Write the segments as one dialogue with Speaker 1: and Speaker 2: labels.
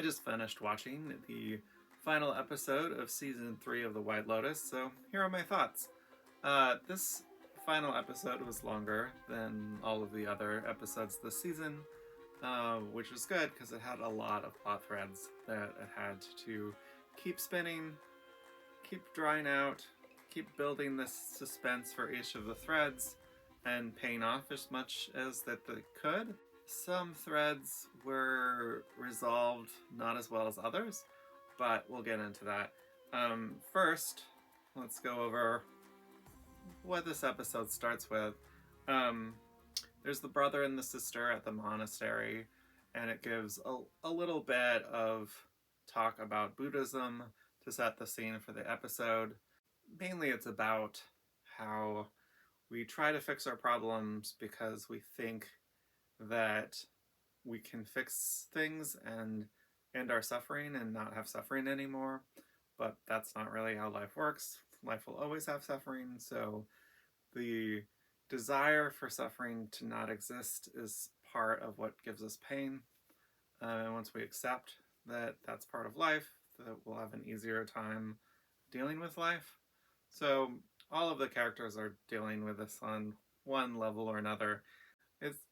Speaker 1: I just finished watching the final episode of season 3 of the White Lotus, so here are my thoughts. This final episode was longer than all of the other episodes this season, which was good because it had a lot of plot threads that it had to keep spinning, keep drawing out, keep building this suspense for each of the threads, and paying off as much as that they could. Some threads were resolved not as well as others, but we'll get into that. First, let's go over what this episode starts with. There's the brother and the sister at the monastery, and it gives a little bit of talk about Buddhism to set the scene for the episode. Mainly it's about how we try to fix our problems because we think that we can fix things and end our suffering and not have suffering anymore, but that's not really how life works. Life will always have suffering, so the desire for suffering to not exist is part of what gives us pain. And once we accept that that's part of life, that we'll have an easier time dealing with life. So all of the characters are dealing with this on one level or another.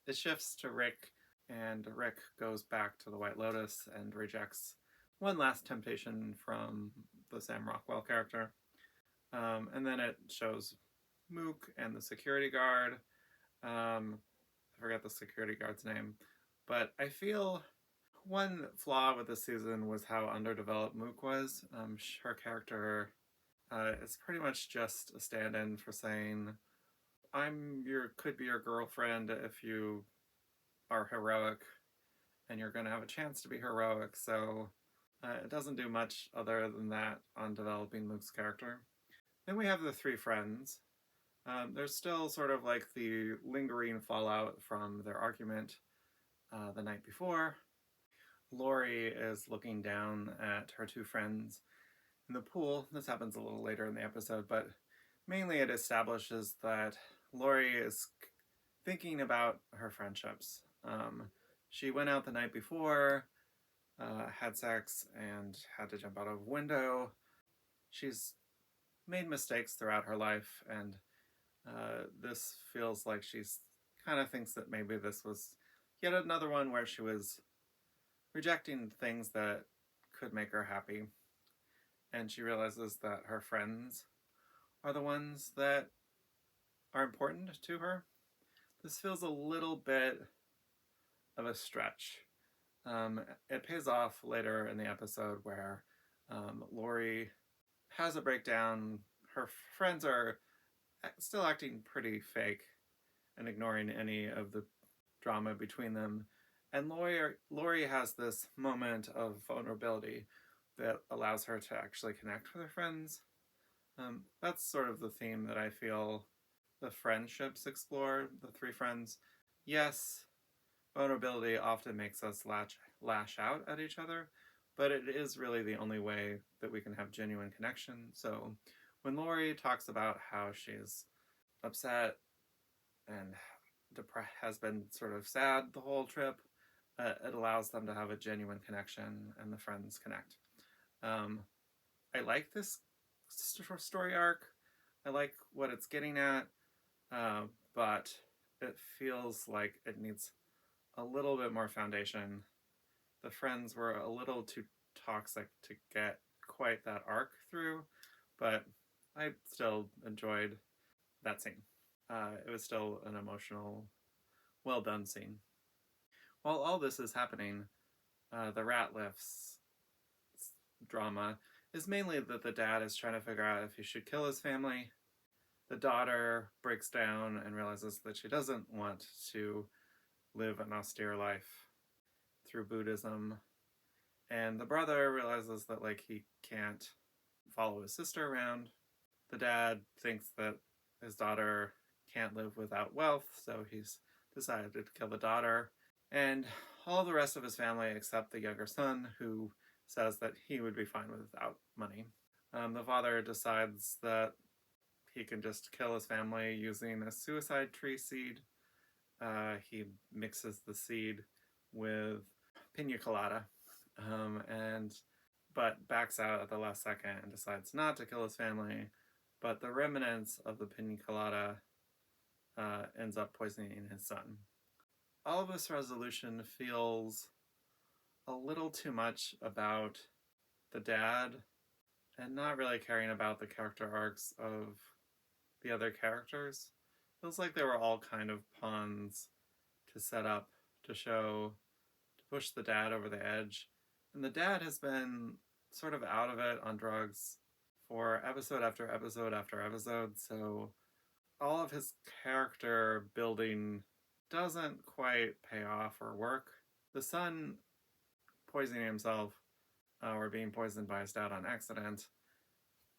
Speaker 1: It shifts to Rick, and Rick goes back to the White Lotus and rejects one last temptation from the Sam Rockwell character. And then it shows Mook and the security guard. I forget the security guard's name, but I feel one flaw with this season was how underdeveloped Mook was. Her character is pretty much just a stand-in for saying, could be your girlfriend if you are heroic, and you're going to have a chance to be heroic, so it doesn't do much other than that on developing Mook's character. Then we have the three friends. There's still sort of like the lingering fallout from their argument the night before. Lori is looking down at her two friends in the pool. This happens a little later in the episode, but mainly it establishes that Lori is thinking about her friendships. She went out the night before, had sex, and had to jump out of a window. She's made mistakes throughout her life, and this feels like she's kind of thinks that maybe this was yet another one where she was rejecting things that could make her happy. And she realizes that her friends are the ones that are important to her. This feels a little bit of a stretch. It pays off later in the episode where Lori has a breakdown. Her friends are still acting pretty fake and ignoring any of the drama between them. And Lori has this moment of vulnerability that allows her to actually connect with her friends. That's sort of the theme that I feel the friendships explore, the three friends. Yes, vulnerability often makes us lash out at each other, but it is really the only way that we can have genuine connection. So when Lori talks about how she's upset and has been sort of sad the whole trip, it allows them to have a genuine connection, and the friends connect. I like this story arc. I like what it's getting at, but it feels like it needs a little bit more foundation. The friends were a little too toxic to get quite that arc through, but I still enjoyed that scene. It was still an emotional, well done scene. While all this is happening, the rat lifts drama is mainly that the dad is trying to figure out if he should kill his family. The daughter breaks down and realizes that she doesn't want to live an austere life through Buddhism. And the brother realizes that he can't follow his sister around. The dad thinks that his daughter can't live without wealth, so he's decided to kill the daughter. And all the rest of his family, except the younger son, who says that he would be fine without money. The father decides that he can just kill his family using a suicide tree seed. He mixes the seed with pina colada, but backs out at the last second and decides not to kill his family. But the remnants of the pina colada ends up poisoning his son. All of this resolution feels a little too much about the dad and not really caring about the character arcs of the other characters. Feels like they were all kind of pawns to set up, to show, to push the dad over the edge. And the dad has been sort of out of it on drugs for episode after episode after episode, so all of his character building doesn't quite pay off or work. The son poisoning himself or being poisoned by his dad on accident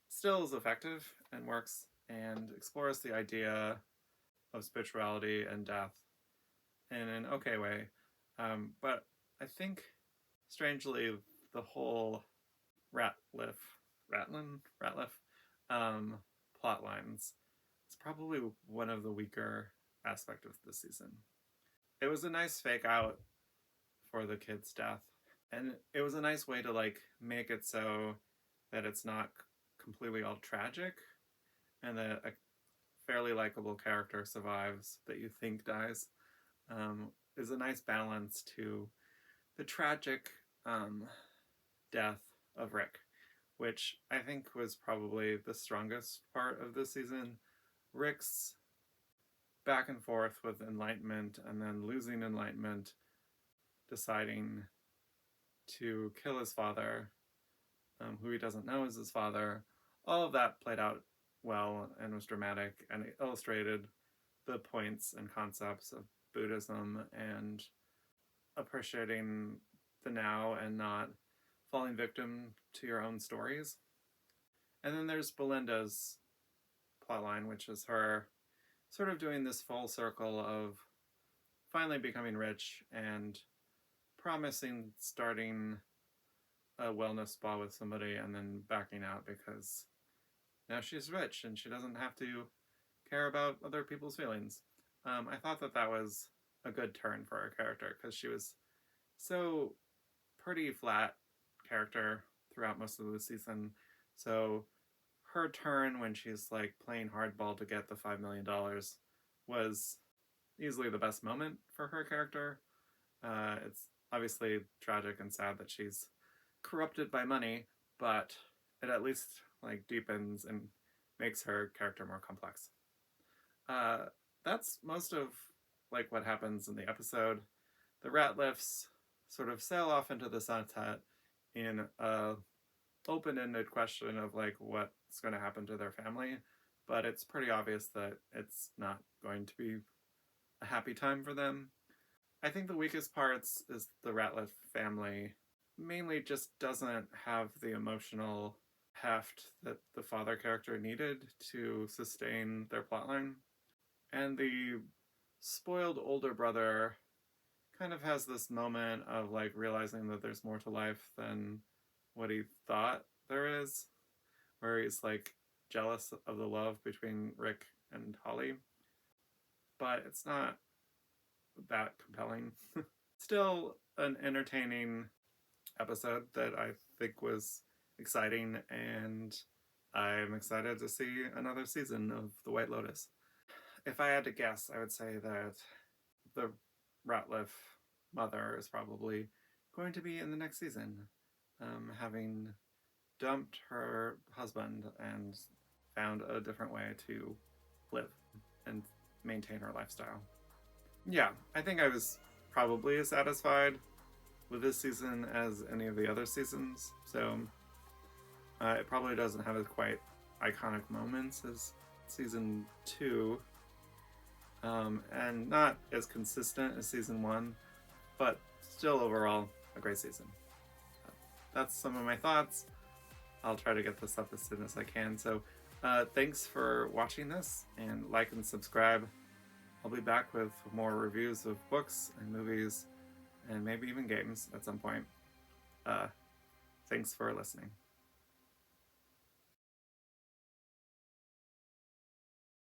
Speaker 1: still is effective and works and explores the idea of spirituality and death in an okay way. But I think, strangely, the whole Ratliff plot lines is probably one of the weaker aspects of this season. It was a nice fake out for the kid's death, and it was a nice way to like make it so that it's not completely all tragic and that a fairly likable character survives that you think dies. Is a nice balance to the tragic death of Rick, which I think was probably the strongest part of this season. Rick's back and forth with enlightenment and then losing enlightenment, deciding to kill his father, who he doesn't know is his father. All of that played out well and was dramatic, and it illustrated the points and concepts of Buddhism and appreciating the now and not falling victim to your own stories. And then there's Belinda's plotline, which is her sort of doing this full circle of finally becoming rich and promising starting a wellness spa with somebody and then backing out because now she's rich and she doesn't have to care about other people's feelings. I thought that was a good turn for her character because she was so pretty flat character throughout most of the season. So her turn when she's like playing hardball to get the $5 million was easily the best moment for her character. It's obviously tragic and sad that she's corrupted by money, but it at least like deepens and makes her character more complex. That's most of like what happens in the episode. The Ratliffs sort of sail off into the sunset in a open-ended question of like what's going to happen to their family, but it's pretty obvious that it's not going to be a happy time for them. I think the weakest parts is the Ratliff family mainly just doesn't have the emotional heft that the father character needed to sustain their plotline. And the spoiled older brother kind of has this moment of like realizing that there's more to life than what he thought there is, where he's like jealous of the love between Rick and Holly. But it's not that compelling. Still an entertaining episode that I think was exciting, and I'm excited to see another season of The White Lotus. If I had to guess, I would say that the Ratliff mother is probably going to be in the next season, having dumped her husband and found a different way to live and maintain her lifestyle. Yeah, I think I was probably as satisfied with this season as any of the other seasons, so it probably doesn't have as quite iconic moments as season 2, and not as consistent as season 1, but still overall a great season. That's some of my thoughts. I'll try to get this up as soon as I can, so thanks for watching this, and like and subscribe. I'll be back with more reviews of books and movies and maybe even games at some point. Thanks for listening.